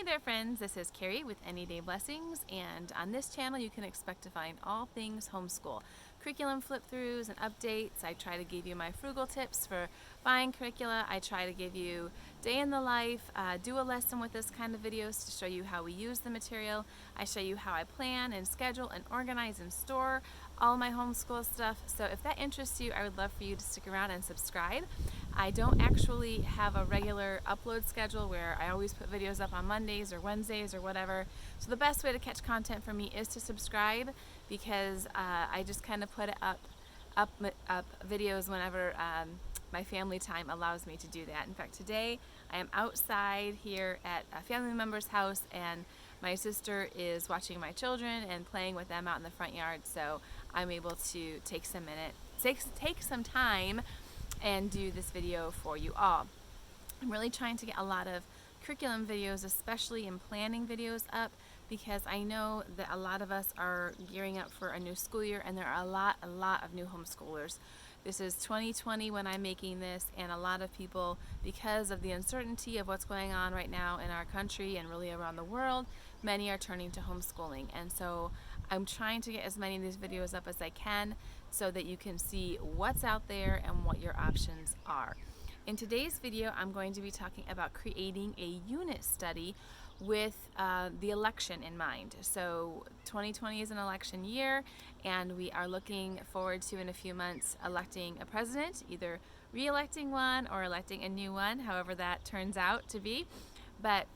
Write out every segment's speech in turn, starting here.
Hey there friends, this is Carrie with Any Day Blessings, and on this channel you can expect to find all things homeschool. Curriculum flip-throughs and updates. I try to give you my frugal tips for buying curricula. I try to give you day in the life, do a lesson with this kind of videos to show you how we use the material. I show you how I plan and schedule and organize and store all my homeschool stuff. So if that interests you, I would love for you to stick around and subscribe. I don't actually have a regular upload schedule where I always put videos up on Mondays or Wednesdays or whatever. So the best way to catch content from me is to subscribe, because I just kind of put up videos whenever my family time allows me to do that. In fact, today I am outside here at a family member's house, and my sister is watching my children and playing with them out in the front yard, so I'm able to take some time and do this video for you all. I'm really trying to get a lot of curriculum videos, especially in planning videos, up, because I know that a lot of us are gearing up for a new school year, and there are a lot of new homeschoolers. This is 2020 when I'm making this, and a lot of people, because of the uncertainty of what's going on right now in our country and really around the world, many are turning to homeschooling. And so I'm trying to get as many of these videos up as I can so that you can see what's out there and what your options are. In today's video, I'm going to be talking about creating a unit study with the election in mind. So 2020 is an election year, and we are looking forward to, in a few months, electing a president, either re-electing one or electing a new one, however that turns out to be. But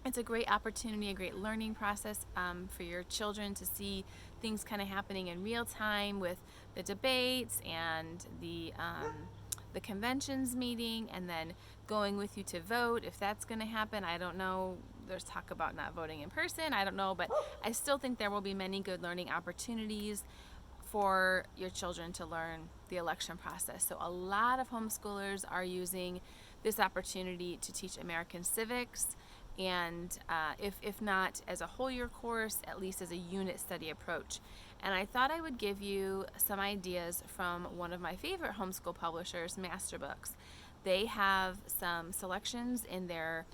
it's a great opportunity, a great learning process for your children to see things kind of happening in real time with the debates and the conventions meeting, and then going with you to vote, if that's going to happen. I don't know. There's talk about not voting in person. I don't know, but I still think there will be many good learning opportunities for your children to learn the election process. So a lot of homeschoolers are using this opportunity to teach American civics, and if not as a whole year course, at least as a unit study approach. And I thought I would give you some ideas from one of my favorite homeschool publishers, Masterbooks. They have some selections in their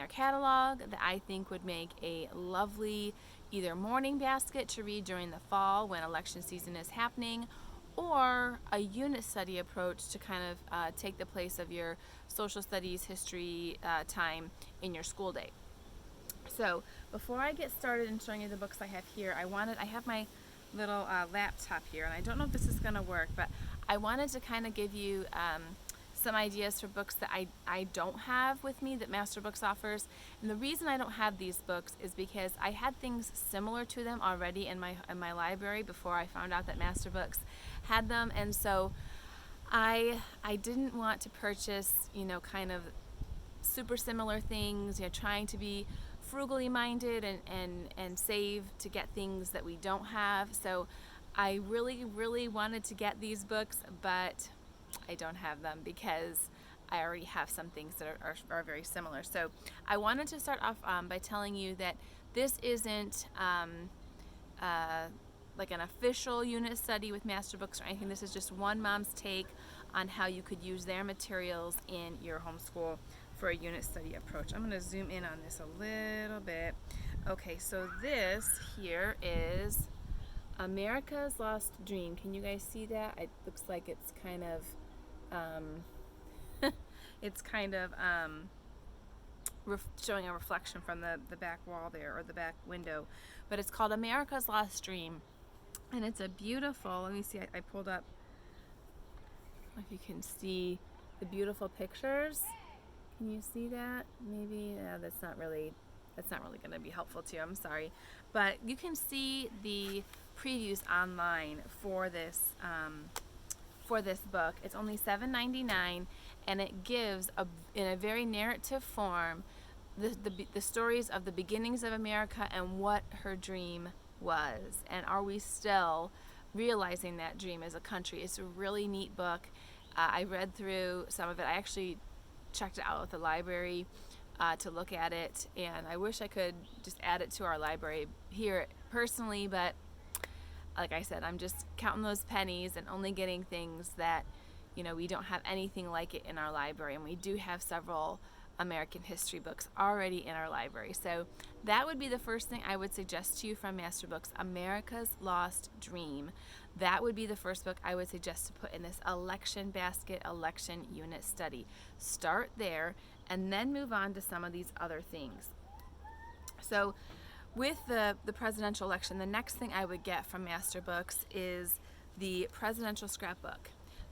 catalog that I think would make a lovely either morning basket to read during the fall when election season is happening, or a unit study approach to kind of take the place of your social studies, history time in your school day. So before I get started in showing you the books I have here, I have my little laptop here, and I don't know if this is going to work, but I wanted to kind of give you some ideas for books that I don't have with me that Masterbooks offers. And the reason I don't have these books is because I had things similar to them already in my library before I found out that Masterbooks had them, and so I didn't want to purchase, kind of super similar things, trying to be frugally minded and save to get things that we don't have. So I really wanted to get these books, but I don't have them because I already have some things that are very similar. So I wanted to start off by telling you that this isn't like an official unit study with Masterbooks or anything. This is just one mom's take on how you could use their materials in your homeschool for a unit study approach. I'm going to zoom in on this a little bit. Okay, so this here is America's Lost Dream. Can you guys see that? It looks like it's kind of showing a reflection from the back wall there, or the back window, but it's called America's Lost Dream, and it's a beautiful, let me see, I pulled up, if you can see the beautiful pictures. Can you see that? Maybe that's not really going to be helpful to you. I'm sorry, but you can see the previews online for this book. It's only $7.99, and it gives in a very narrative form the stories of the beginnings of America and what her dream was, and are we still realizing that dream as a country. It's a really neat book. I read through some of it. I actually checked it out at the library to look at it, and I wish I could just add it to our library here personally, but like I said, I'm just counting those pennies and only getting things that we don't have anything like it in our library. And we do have several American history books already in our library. So that would be the first thing I would suggest to you from Masterbooks, America's Lost Dream. That would be the first book I would suggest to put in this election basket, election unit study. Start there and then move on to some of these other things. So with the presidential election, the next thing I would get from Masterbooks is the presidential scrapbook.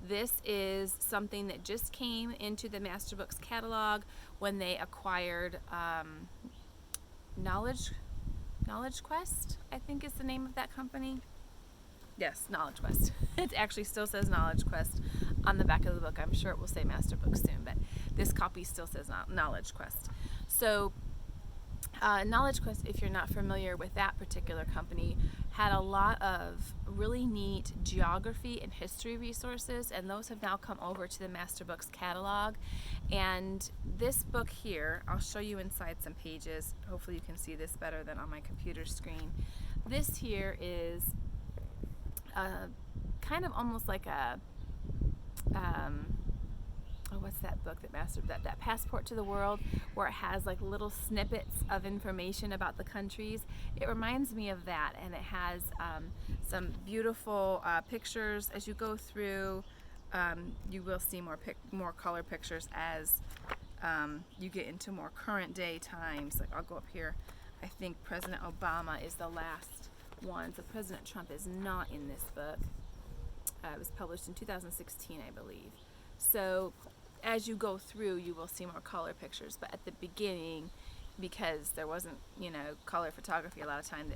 This is something that just came into the Masterbooks catalog when they acquired Knowledge Quest, I think is the name of that company. Yes, Knowledge Quest. It actually still says Knowledge Quest on the back of the book. I'm sure it will say Masterbooks soon, but this copy still says Knowledge Quest. So Knowledge Quest, if you're not familiar with that particular company, had a lot of really neat geography and history resources, and those have now come over to the Masterbooks catalog. And this book here, I'll show you inside some pages. Hopefully you can see this better than on my computer screen. This here is kind of almost like a what's that book that Passport to the World, where it has like little snippets of information about the countries. It reminds me of that, and it has some beautiful pictures as you go through. You will see more color pictures as you get into more current day times. Like I'll go up here. I think President Obama is the last one, so President Trump is not in this book. It was published in 2016, I believe. So as you go through, you will see more color pictures, but at the beginning, because there wasn't, color photography a lot of time,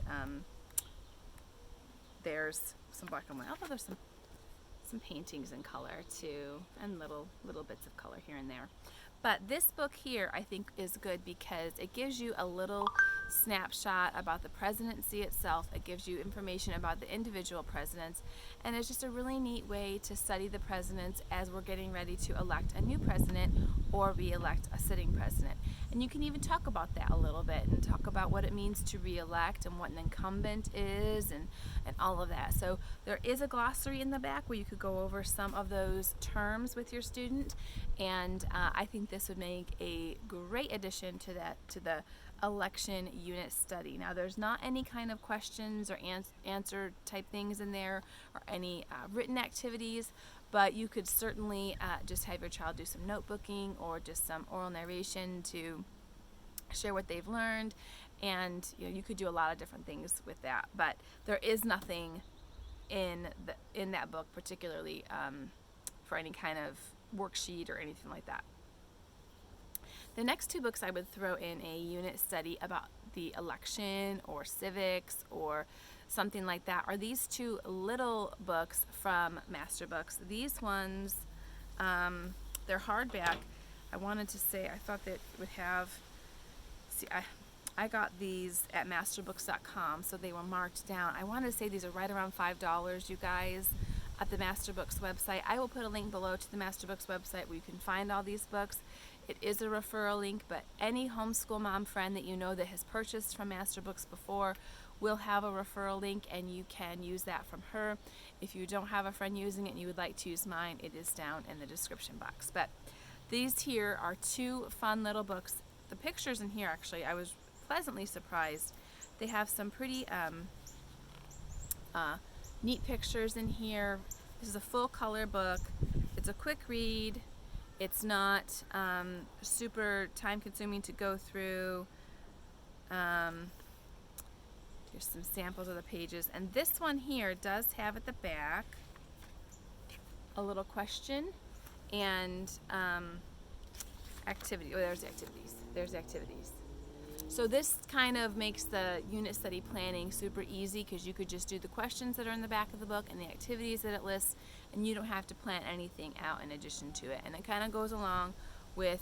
there's some black and white, although there's some paintings in color too, and little bits of color here and there. But this book here, I think, is good because it gives you a little snapshot about the presidency itself. It gives you information about the individual presidents, and it's just a really neat way to study the presidents as we're getting ready to elect a new president or re-elect a sitting president. And you can even talk about that a little bit and talk about what it means to re-elect and what an incumbent is and all of that. So there is a glossary in the back where you could go over some of those terms with your student, and I think this would make a great addition to the election unit study. Now there's not any kind of questions or answer type things in there or any written activities, but you could certainly just have your child do some notebooking or just some oral narration to share what they've learned, and you could do a lot of different things with that. But there is nothing in that book particularly for any kind of worksheet or anything like that. The next two books I would throw in a unit study about the election or civics or something like that are these two little books from Masterbooks. These ones, they're hardback. I wanted to say, I thought that would have, I got these at masterbooks.com, so they were marked down. I wanted to say these are right around $5, you guys, at the Masterbooks website. I will put a link below to the Masterbooks website where you can find all these books. It is a referral link, but any homeschool mom friend that you know that has purchased from Masterbooks before will have a referral link, and you can use that from her. If you don't have a friend using it and you would like to use mine, it is down in the description box. But these here are two fun little books. The pictures in here, actually, I was pleasantly surprised. They have some pretty neat pictures in here. This is a full color book. It's a quick read. It's not super time consuming to go through. Here's some samples of the pages. And this one here does have at the back a little question and activity. Oh, there's the activities. There's the activities. So this kind of makes the unit study planning super easy because you could just do the questions that are in the back of the book and the activities that it lists, and you don't have to plan anything out in addition to it. And it kind of goes along with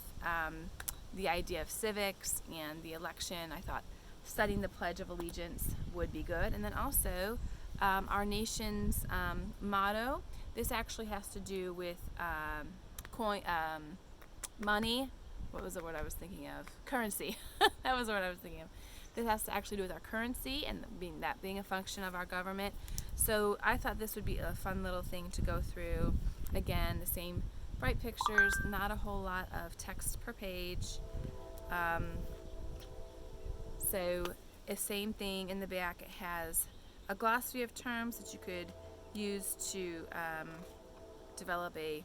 the idea of civics and the election. I thought studying the Pledge of Allegiance would be good. And then also our nation's motto. This actually has to do with money. What was the word I was thinking of? Currency. That was the word I was thinking of. This has to actually do with our currency and being a function of our government. So I thought this would be a fun little thing to go through. Again, the same bright pictures, not a whole lot of text per page. So the same thing in the back. It has a glossary of terms that you could use to develop a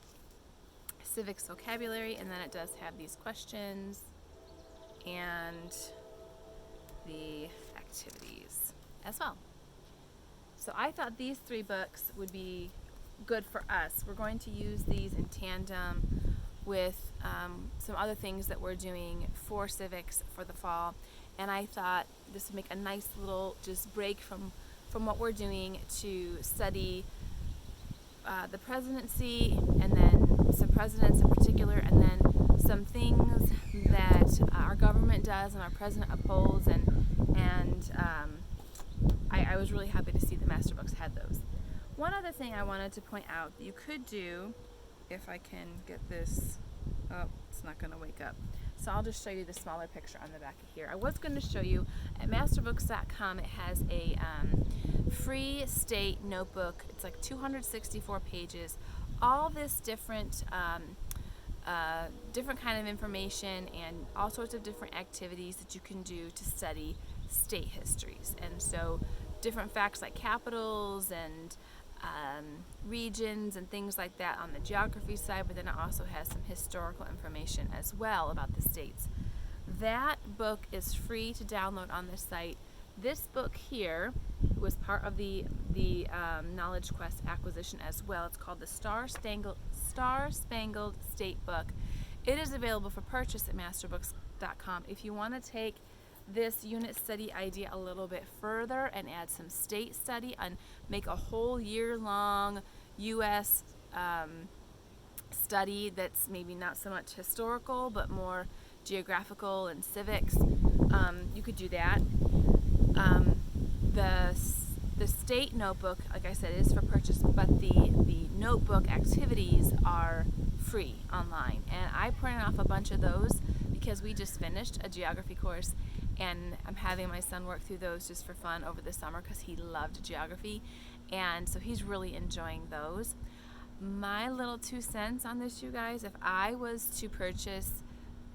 civics vocabulary, and then it does have these questions and the activities as well. So I thought these 3 books would be good for us. We're going to use these in tandem with some other things that we're doing for civics for the fall, and I thought this would make a nice little just break from what we're doing to study the presidency, and then some presidents in particular, and then some things that our government does and our president upholds, and I was really happy to see the master books had those. One other thing I wanted to point out that you could do, if I can get this, oh, it's not going to wake up. So I'll just show you the smaller picture on the back of here. I was going to show you at masterbooks.com, it has a free state notebook. It's like 264 pages. All this different kind of information and all sorts of different activities that you can do to study state histories. And so different facts like capitals and regions and things like that on the geography side, but then it also has some historical information as well about the states. That book is free to download on the site. This book here was part of the Knowledge Quest acquisition as well. It's called the Star Spangled State Book. It is available for purchase at masterbooks.com. If you want to take this unit study idea a little bit further and add some state study and make a whole year-long U.S. Study that's maybe not so much historical but more geographical and civics, you could do that. The state notebook, like I said, is for purchase, but the notebook activities are free online, and I printed off a bunch of those because we just finished a geography course, and I'm having my son work through those just for fun over the summer because he loved geography, and so he's really enjoying those. My little 2 cents on this, you guys, if I was to purchase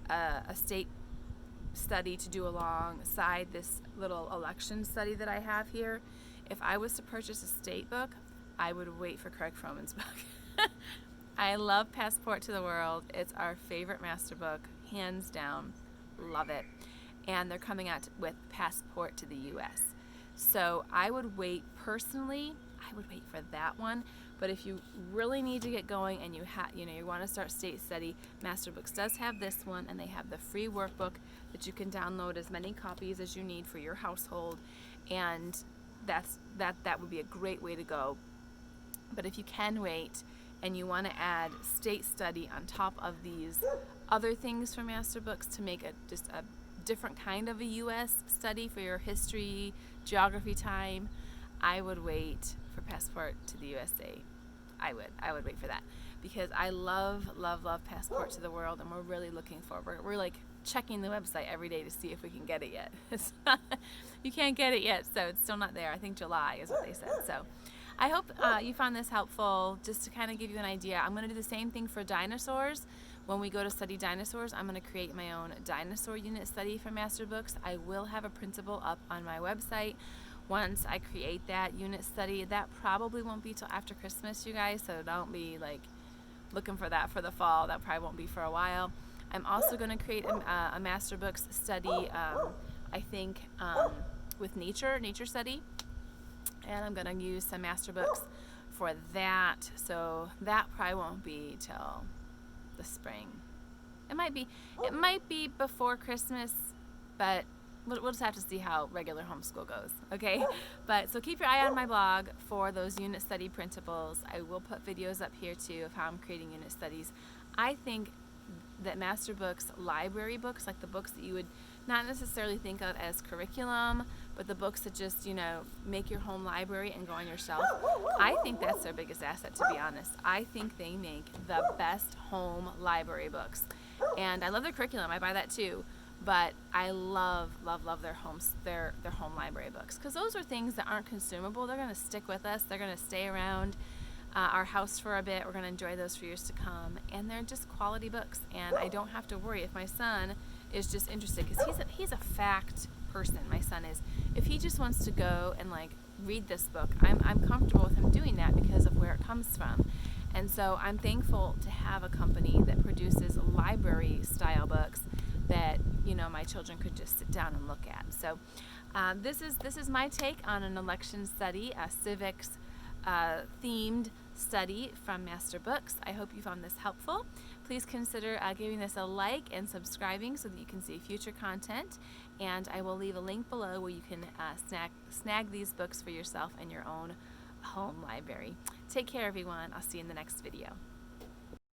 a state study to do alongside this little election study that I have here, if I was to purchase a state book, I would wait for Craig Froman's book. I love Passport to the World. It's our favorite master book, hands down. Love it. And they're coming out with Passport to the U.S. So I would wait, personally, I would wait for that one. But if you really need to get going and you want to start state study, Masterbooks does have this one, and they have the free workbook that you can download as many copies as you need for your household, and that would be a great way to go. But if you can wait and you want to add state study on top of these other things from Masterbooks to make just a different kind of a U.S. study for your history, geography time, I would wait for Passport to the USA. I would wait for that because I love Passport to the World, and we're really looking forward. We're like checking the website every day to see if we can get it yet. You can't get it yet, so it's still not there. I think July is what they said. So I hope you found this helpful, just to kind of give you an idea. I'm going to do the same thing for dinosaurs. When we go to study dinosaurs, I'm going to create my own dinosaur unit study for Masterbooks. I will have a printable up on my website once I create that unit study. That probably won't be till after Christmas, you guys, so don't be like looking for that for the fall. That probably won't be for a while. I'm also going to create a Masterbooks study, I think, with nature study, and I'm going to use some Masterbooks for that, so that probably won't be till the spring. It might be before Christmas, but we'll just have to see how regular homeschool goes, okay? But so keep your eye on my blog for those unit study printables. I will put videos up here too of how I'm creating unit studies. I think that Masterbooks library books, like the books that you would not necessarily think of as curriculum, but the books that just, make your home library and go on your shelf, I think that's their biggest asset, to be honest. I think they make the best home library books. And I love their curriculum. I buy that too. But I love their home library books, because those are things that aren't consumable. They're going to stick with us. They're going to stay around our house for a bit. We're going to enjoy those for years to come, and they're just quality books, and I don't have to worry. If my son is just interested because he's a fact person. My son is. If he just wants to go and like read this book, I'm comfortable with him doing that because of where it comes from. And so I'm thankful to have a company that produces library style books that, you know, my children could just sit down and look at. So this is my take on an election study, a civics themed study from Masterbooks. I hope you found this helpful. Please consider giving this a like and subscribing so that you can see future content. And I will leave a link below where you can snag these books for yourself in your own home library. Take care, everyone. I'll see you in the next video.